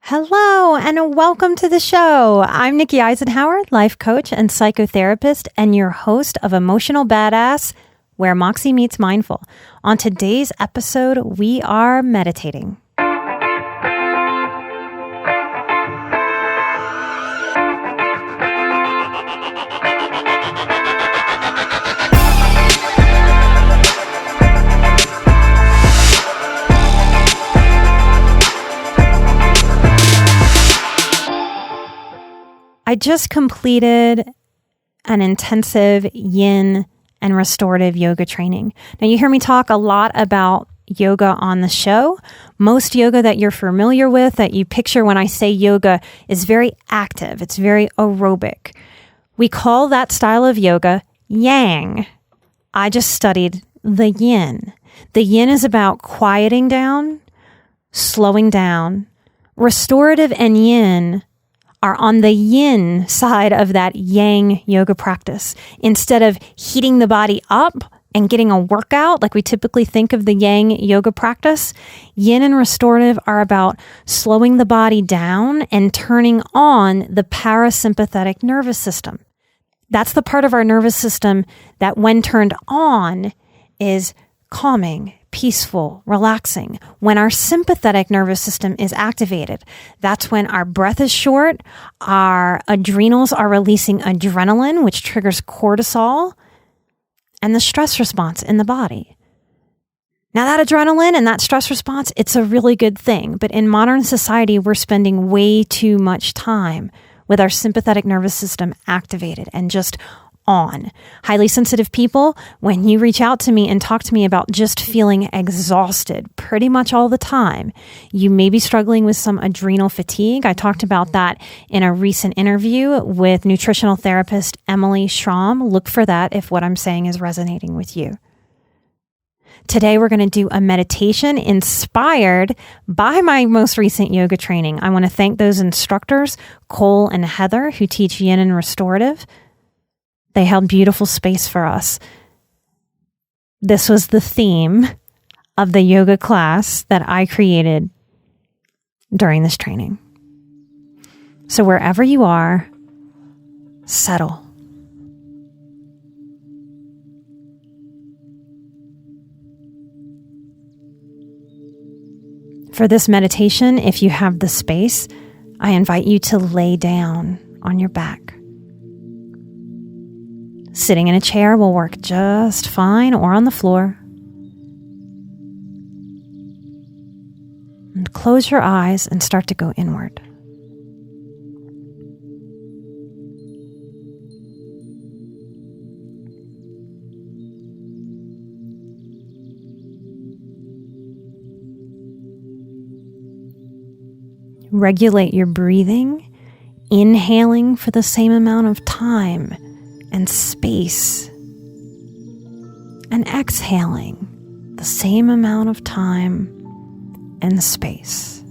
Hello and welcome to the show. I'm Nikki Eisenhower, life coach and psychotherapist, and your host of Emotional Badass, where Moxie meets mindful. On today's episode, we are meditating. I just completed an intensive yin and restorative yoga training. Now, you hear me talk a lot about yoga on the show. Most yoga that you're familiar with, that you picture when I say yoga, is very active. It's very aerobic. We call that style of yoga yang. I just studied the yin. The yin is about quieting down, slowing down. Restorative and yin are on the yin side of that yang yoga practice. Instead of heating the body up and getting a workout like we typically think of the yang yoga practice, yin and restorative are about slowing the body down and turning on the parasympathetic nervous system. That's the part of our nervous system that, when turned on, is calming, peaceful, relaxing. When our sympathetic nervous system is activated, that's when our breath is short, our adrenals are releasing adrenaline, which triggers cortisol, and the stress response in the body. Now, that adrenaline and that stress response, it's a really good thing. But in modern society, we're spending way too much time with our sympathetic nervous system activated and just on. Highly sensitive people, when you reach out to me and talk to me about just feeling exhausted pretty much all the time, you may be struggling with some adrenal fatigue. I talked about that in a recent interview with nutritional therapist Emily Schramm. Look for that if what I'm saying is resonating with you. Today, we're going to do a meditation inspired by my most recent yoga training. I want to thank those instructors, Cole and Heather, who teach yin and restorative. They held beautiful space for us. This was the theme of the yoga class that I created during this training. So wherever you are, settle. For this meditation, if you have the space, I invite you to lay down on your back. Sitting in a chair will work just fine, or on the floor. And close your eyes and start to go inward. Regulate your breathing, inhaling for the same amount of time and space, and exhaling the same amount of time and space.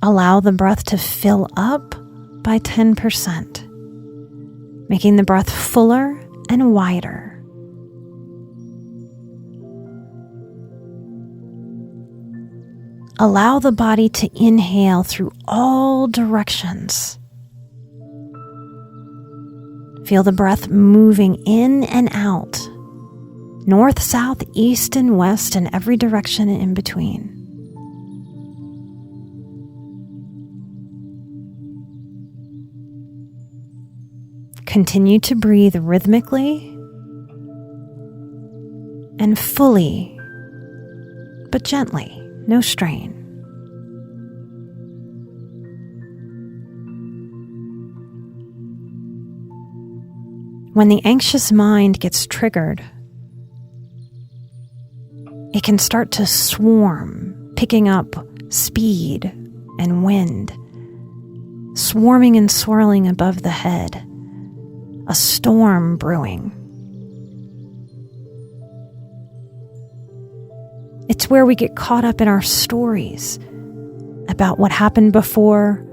Allow the breath to fill up by 10%, making the breath fuller and wider. Allow the body to inhale through all directions. Feel the breath moving in and out, north, south, east, and west, and every direction in between. Continue to breathe rhythmically and fully, but gently. No strain. When the anxious mind gets triggered, it can start to swarm, picking up speed and wind, swarming and swirling above the head, a storm brewing. It's where we get caught up in our stories about what happened before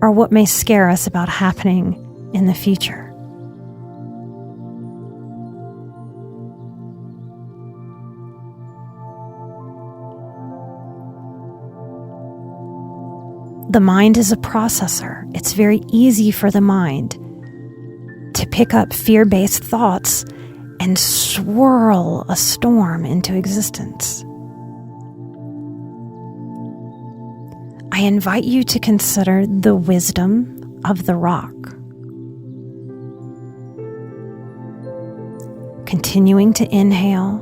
or what may scare us about happening in the future. The mind is a processor. It's very easy for the mind to pick up fear-based thoughts and swirl a storm into existence. I invite you to consider the wisdom of the rock. Continuing to inhale,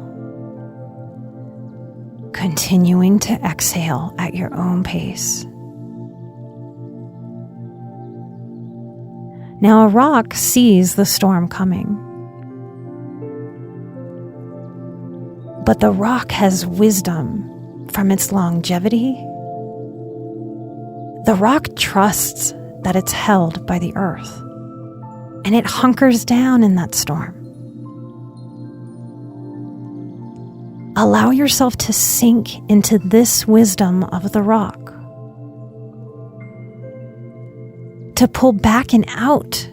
continuing to exhale at your own pace. Now a rock sees the storm coming, but the rock has wisdom from its longevity. The rock trusts that it's held by the earth, and it hunkers down in that storm. Allow yourself to sink into this wisdom of the rock, to pull back and out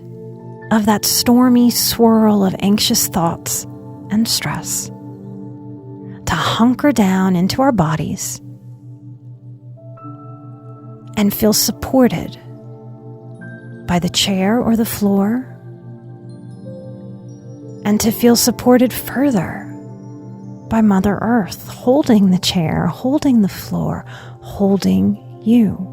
of that stormy swirl of anxious thoughts and stress, to hunker down into our bodies and feel supported by the chair or the floor, and to feel supported further by Mother Earth, holding the chair, holding the floor, holding you.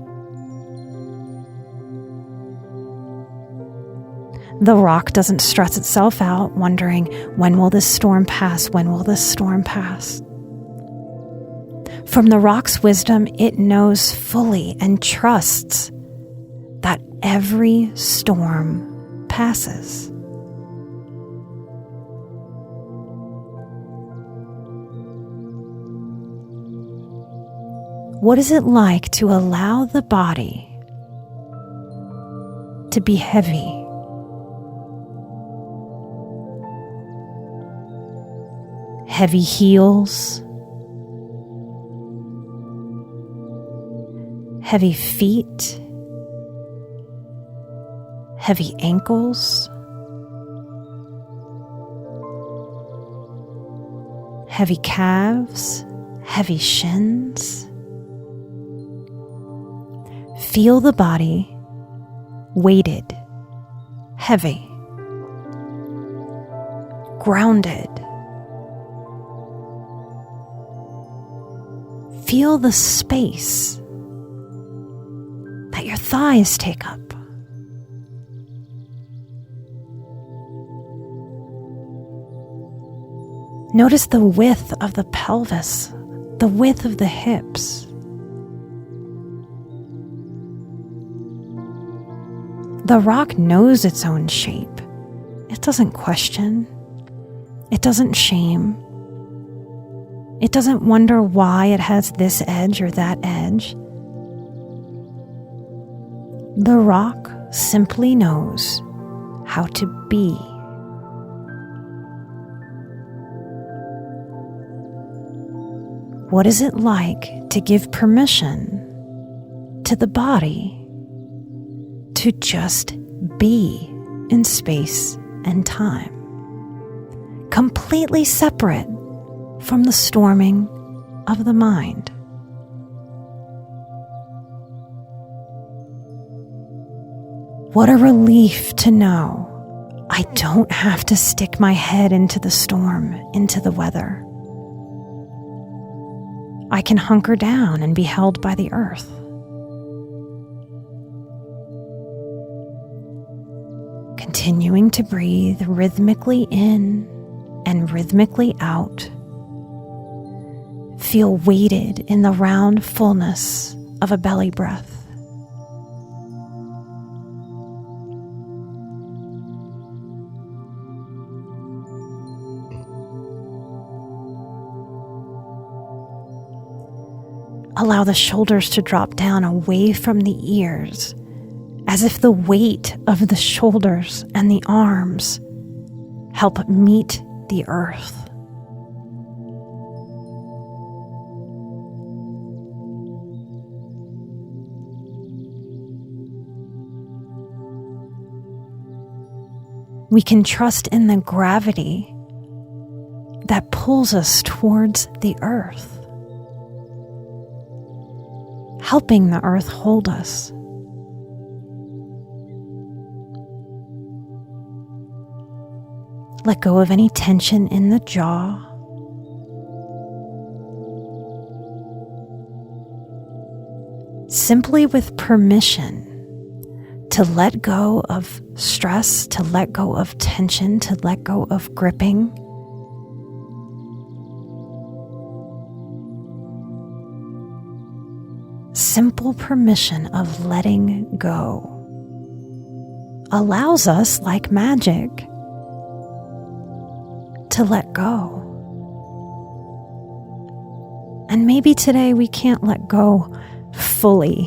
The rock doesn't stress itself out, wondering, when will this storm pass? When will this storm pass? From the rock's wisdom, it knows fully and trusts that every storm passes. What is it like to allow the body to be heavy? Heavy heels, heavy feet, heavy ankles, heavy calves, heavy shins. Feel the body weighted, heavy, grounded. Feel the space that your thighs take up. Notice the width of the pelvis, the width of the hips. The rock knows its own shape. It doesn't question. It doesn't shame. It doesn't wonder why it has this edge or that edge. The rock simply knows how to be. What is it like to give permission to the body to just be in space and time, completely separate from the storming of the mind? What a relief to know I don't have to stick my head into the storm, into the weather. I can hunker down and be held by the earth. Continuing to breathe rhythmically in and rhythmically out. Feel weighted in the round fullness of a belly breath. Allow the shoulders to drop down away from the ears, as if the weight of the shoulders and the arms help meet the earth. We can trust in the gravity that pulls us towards the earth. helping the earth hold us. Let go of any tension in the jaw. Simply with permission to let go of stress, to let go of tension, to let go of gripping. Simple permission of letting go allows us, like magic, to let go. And maybe today we can't let go fully,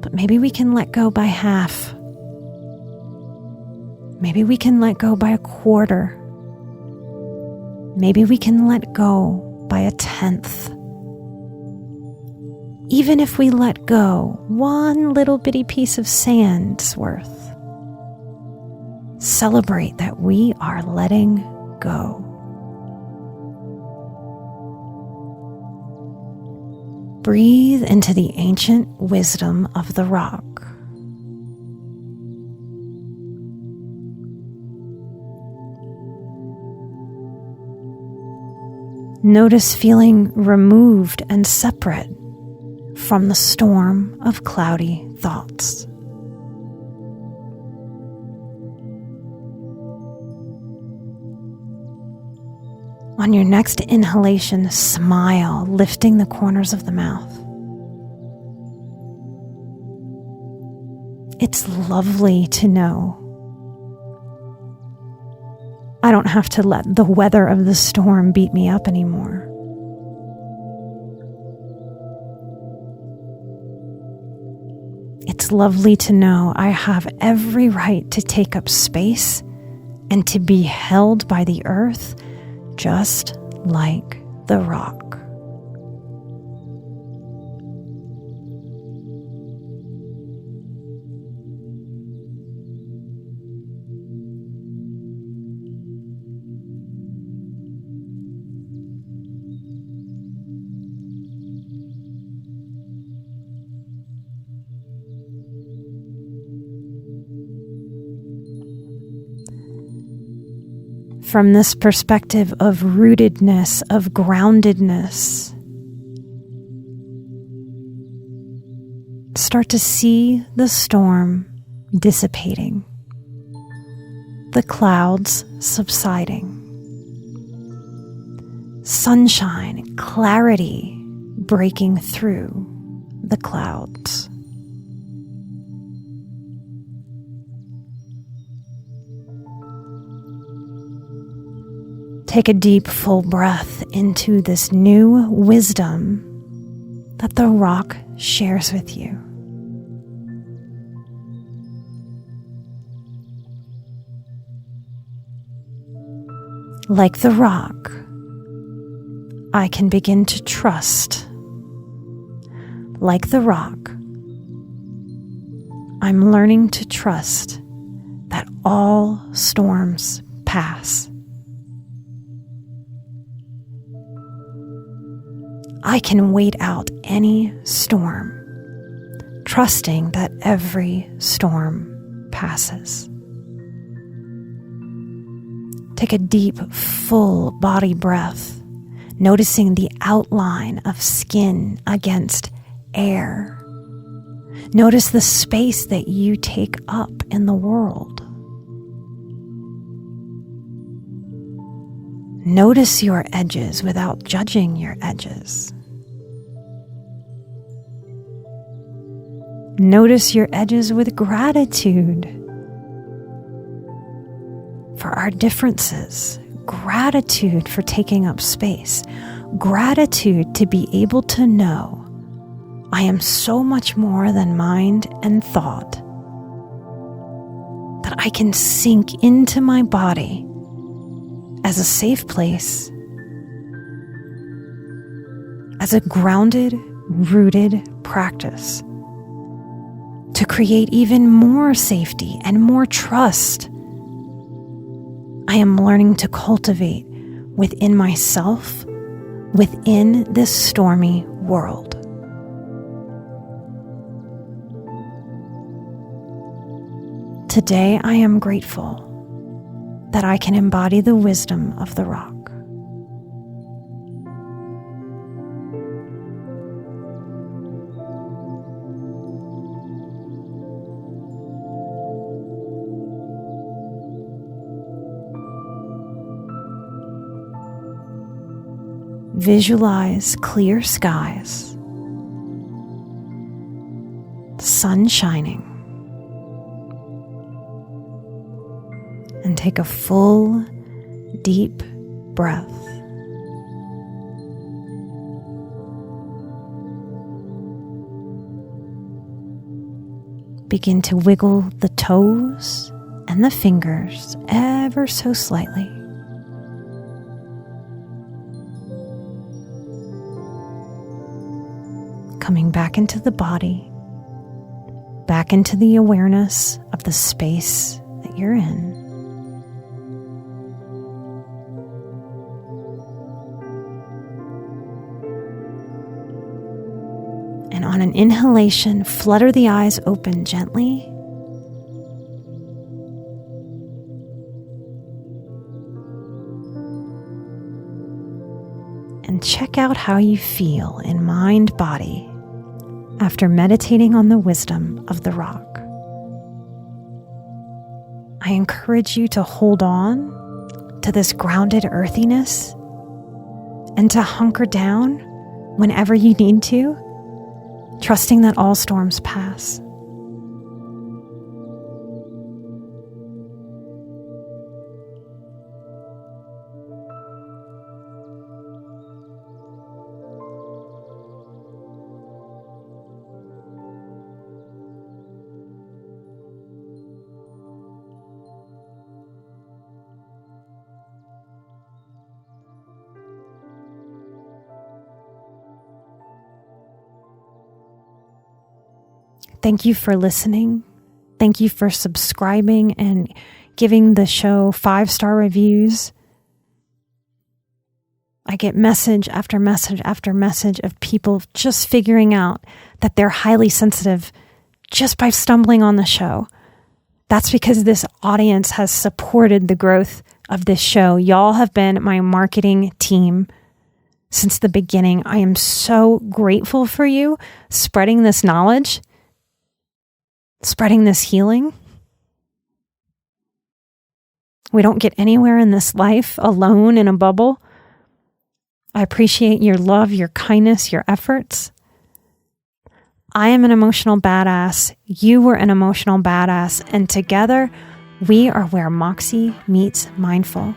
but maybe we can let go by half. Maybe we can let go by a quarter. Maybe we can let go by a tenth. Even if we let go one little bitty piece of sand's worth, celebrate that we are letting go. Breathe into the ancient wisdom of the rock. Notice feeling removed and separate from the storm of cloudy thoughts. On your next inhalation, smile, lifting the corners of the mouth. It's lovely to know I don't have to let the weather of the storm beat me up anymore. It's lovely to know I have every right to take up space and to be held by the earth just like the rock. From this perspective of rootedness, of groundedness, start to see the storm dissipating, the clouds subsiding, sunshine, clarity breaking through the clouds. Take a deep, full breath into this new wisdom that the rock shares with you. Like the rock, I can begin to trust. Like the rock, I'm learning to trust that all storms pass. I can wait out any storm, trusting that every storm passes. Take a deep, full body breath, noticing the outline of skin against air. Notice the space that you take up in the world. Notice your edges without judging your edges. Notice your edges with gratitude for our differences, gratitude for taking up space, gratitude to be able to know I am so much more than mind and thought, that I can sink into my body as a safe place, as a grounded, rooted practice to create even more safety and more trust. I am learning to cultivate within myself, within this stormy world. Today I am grateful that I can embody the wisdom of the rock. Visualize clear skies, sun shining, and take a full, deep breath. Begin to wiggle the toes and the fingers ever so slightly. Coming back into the body, back into the awareness of the space that you're in. And on an inhalation, flutter the eyes open gently. And check out how you feel in mind, body, after meditating on the wisdom of the rock. I encourage you to hold on to this grounded earthiness and to hunker down whenever you need to, trusting that all storms pass. Thank you for listening. Thank you for subscribing and giving the show 5-star reviews. I get message after message after message of people just figuring out that they're highly sensitive just by stumbling on the show. That's because this audience has supported the growth of this show. Y'all have been my marketing team since the beginning. I am so grateful for you spreading this knowledge, spreading this healing. We don't get anywhere in this life alone in a bubble. I appreciate your love, your kindness, your efforts. I am an emotional badass. You were an emotional badass. And together, we are where Moxie meets mindful.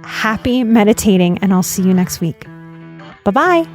Happy meditating, and I'll see you next week. Bye-bye.